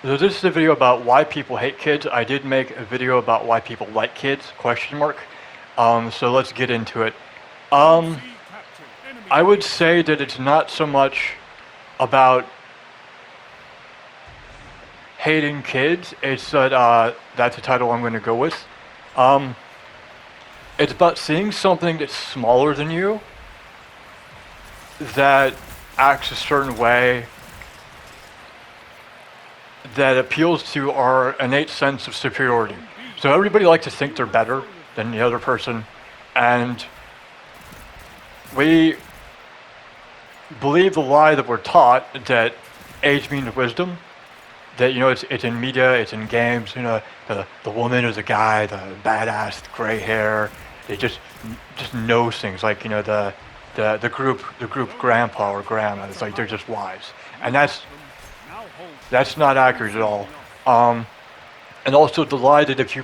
So this is a video about why people hate kids. I did make a video about why people like kids, question mark. So let's get into it. I would say that it's not so much about hating kids. It's that that's the title I'm going to go with. It's about seeing something that's smaller than you that acts a certain way that appeals to our innate sense of superiority. So everybody likes to think they're better than the other person, and we believe the lie that we're taught that age means wisdom. That it's in media, it's in games. The woman or the guy, the badass, gray hair, they just knows things. Like the group grandpa or grandma. It's like they're just wise, and that's not accurate at all. And also the lie that if you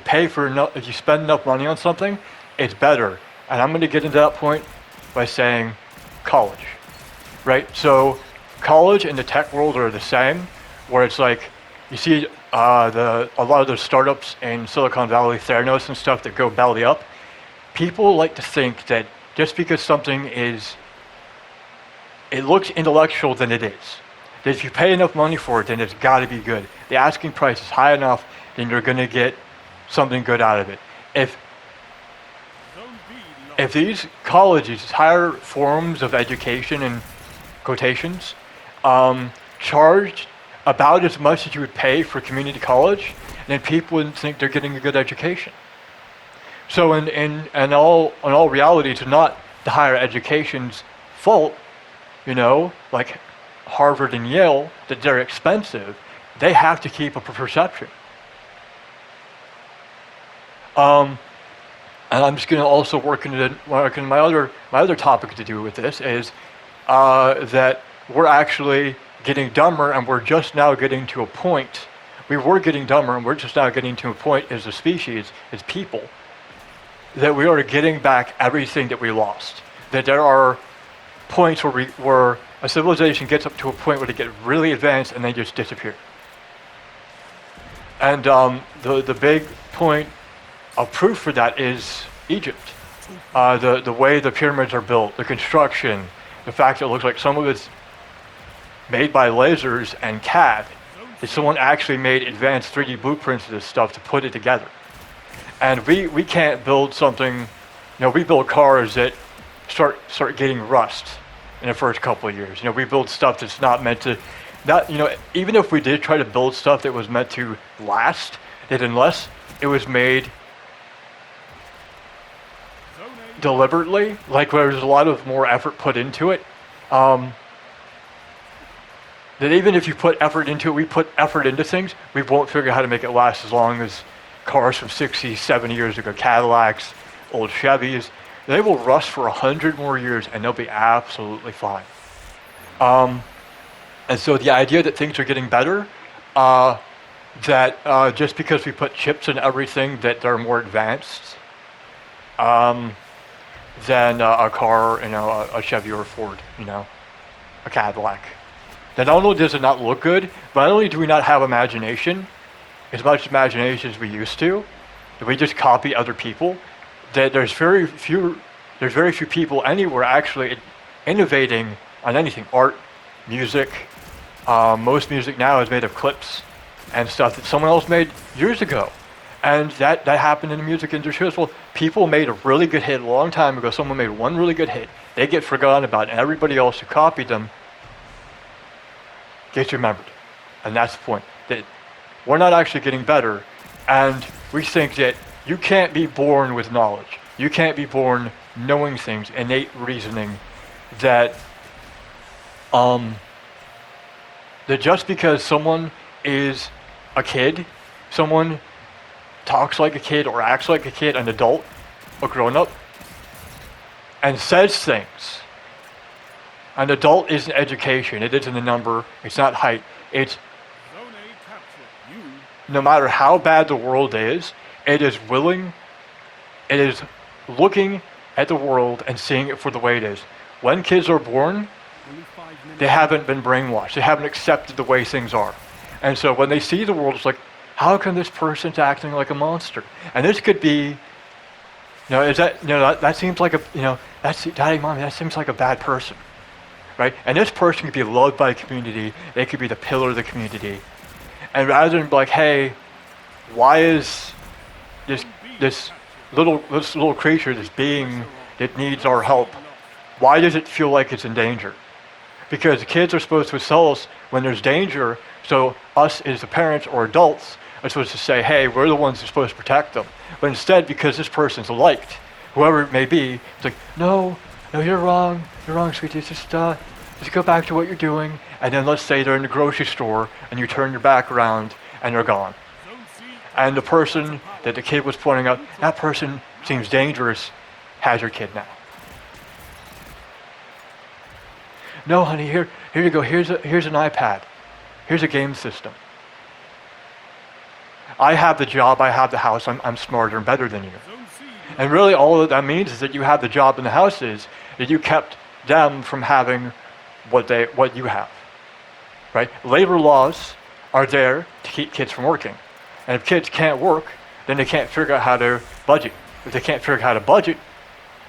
spend enough money on something, it's better. And I'm going to get into that point by saying college, right? So college and the tech world are the same, where it's like you see a lot of those startups in Silicon Valley, Theranos and stuff that go belly up. People like to think that just because something it looks intellectual, then it is. That if you pay enough money for it, then it's got to be good. The asking price is high enough, then you're going to get something good out of it. If these colleges, higher forms of education in quotations, charged about as much as you would pay for community college, then people wouldn't think they're getting a good education. So in all reality, it's not the higher education's fault, like Harvard and Yale, that they're expensive. They have to keep up a perception. And I'm just going to also work into my other topic to do with this is that we're actually getting dumber, and we're just now getting to a point. We were getting dumber, and we're just now getting to a point as a species, as people, that we are getting back everything that we lost. That there are points where a civilization gets up to a point where they get really advanced and they just disappear. And the big point of proof for that is Egypt. The way the pyramids are built, the construction, the fact that it looks like some of it's made by lasers and CAD. That someone actually made advanced 3D blueprints of this stuff to put it together. And we can't build something, we build cars that start getting rust in the first couple of years. We build stuff that's not meant to, even if we did try to build stuff that was meant to last, that unless it was made deliberately, like there's a lot of more effort put into it, that even if you put effort into it, we put effort into things, we won't figure out how to make it last as long as cars from 60, 70 years ago, Cadillacs, old Chevys. They will rust for 100 more years and they'll be absolutely fine. And so the idea that things are getting better, that just because we put chips in everything, that they're more advanced than a car, a Chevy or a Ford, a Cadillac. That not only does it not look good, but not only do we not have imagination, as much imagination as we used to, that we just copy other people, that there's very few people anywhere actually innovating on anything. Art, music, most music now is made of clips and stuff that someone else made years ago. And that happened in the music industry as well. People made a really good hit a long time ago. Someone made one really good hit. They get forgotten about, and everybody else who copied them gets remembered. And that's the point. That we're not actually getting better, and we think that you can't be born with knowledge. You can't be born knowing things, innate reasoning, that just because someone is a kid, someone talks like a kid or acts like a kid, an adult, a grown-up, and says things. An adult isn't education, it isn't a number, it's not height, it's no matter how bad the world is, it is looking at the world and seeing it for the way it is. When kids are born, they haven't been brainwashed. They haven't accepted the way things are. And so when they see the world, it's like, how come this person's acting like a monster? And this could be, is that, that seems like that's, Daddy, Mommy, that seems like a bad person, right? And this person could be loved by the community. They could be the pillar of the community. And rather than be like, hey, why is this little creature, this being that needs our help, why does it feel like it's in danger? Because kids are supposed to tell us when there's danger, so us as the parents or adults are supposed to say, hey, we're the ones who are supposed to protect them. But instead, because this person's liked, whoever it may be, it's like, no, you're wrong, sweetie, just go back to what you're doing, and then let's say they're in the grocery store, and you turn your back around, and they're gone. And the person that the kid was pointing out, that person seems dangerous, has your kid now. No, honey, here you go. Here's an iPad. Here's a game system. I have the job, I have the house, I'm smarter and better than you. And really all that means is that you have the job and the house is that you kept them from having what you have. Right? Labor laws are there to keep kids from working. And if kids can't work, then they can't figure out how to budget. If they can't figure out how to budget,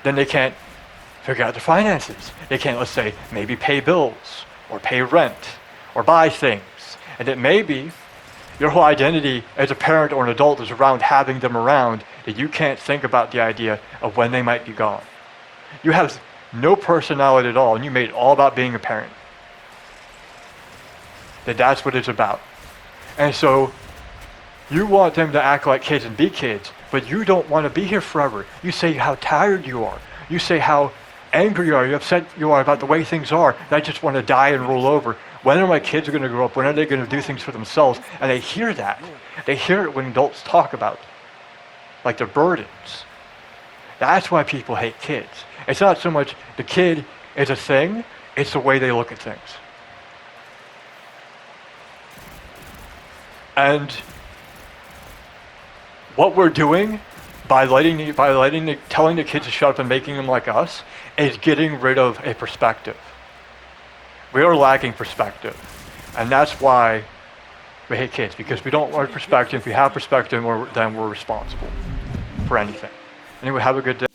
then they can't figure out their finances. They can't, let's say, maybe pay bills, or pay rent, or buy things. And it may be your whole identity as a parent or an adult is around having them around, that you can't think about the idea of when they might be gone. You have no personality at all, and you made it all about being a parent. That's what it's about. And so, you want them to act like kids and be kids, but you don't want to be here forever. You say how tired you are. You say how angry you are, you're upset you are about the way things are, and I just want to die and roll over. When are my kids going to grow up? When are they going to do things for themselves? And they hear that. They hear it when adults talk about like their burdens. That's why people hate kids. It's not so much the kid is a thing, it's the way they look at things. And what we're doing by telling the kids to shut up and making them like us is getting rid of a perspective. We are lacking perspective. And that's why we hate kids, because we don't want perspective. If we have perspective, then we're responsible for anything. Anyway, have a good day.